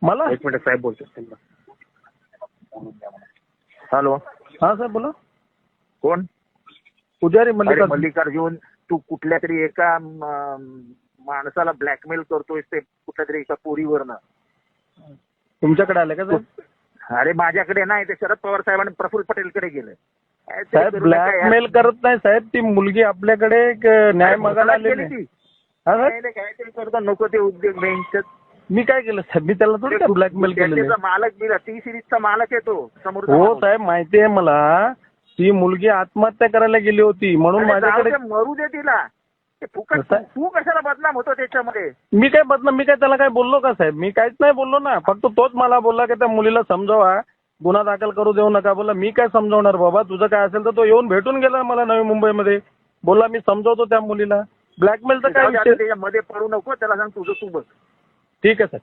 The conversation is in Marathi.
मला एक मिनिट साहेब बोलतो. हॅलो, हा साहेब बोला. कोण? पुजारी अरे मल्लिकार्जुन. मल्लिकार्जुन, तू कुठल्या तरी एका माणसाला ब्लॅकमेल करतोय ते कुठल्या तरी एका पोरीवरनं. तुमच्याकडे आले का साहेब? अरे माझ्याकडे नाही, ते शरद पवार साहेबांनी प्रफुल्ल पटेलकडे गेले. साहेब ब्लॅकमेल करत नाही साहेब, ती मुलगी आपल्याकडे एक न्याय मागायला आलेली आहे. हा साहेब, काहीतरी करता नको ते उद्योग बेंच. मी काय केलं साहेब? मी त्याला थोडी काय ब्लॅकमेल केलेलं आहे. मालक दिला, टी सिरीजचा मालक येतो समोर. हो साहेब, माहिती आहे मला. ती मुलगी आत्महत्या करायला गेली होती म्हणून माझ्याकडे. मरू दे तिला. तू कशाला बदनाम होतो त्याच्यामध्ये? मी काय बदनाम? मी काय त्याला काय बोललो का साहेब? मी काहीच नाही बोललो ना. फक्त तोच मला बोलला की त्या मुलीला समजावा, गुन्हा दाखल करू देऊ नका. बोला मी काय समजवणार बाबा, तुझं काय असेल तर. तो येऊन भेटून गेला मला नवी मुंबईमध्ये. बोला मी समजवतो त्या मुलीला. ब्लॅकमेलचं काय विषय? त्याच्यामध्ये पडू नको, त्याला सांग तुझं तू बघ. ठीक आहे साहेब.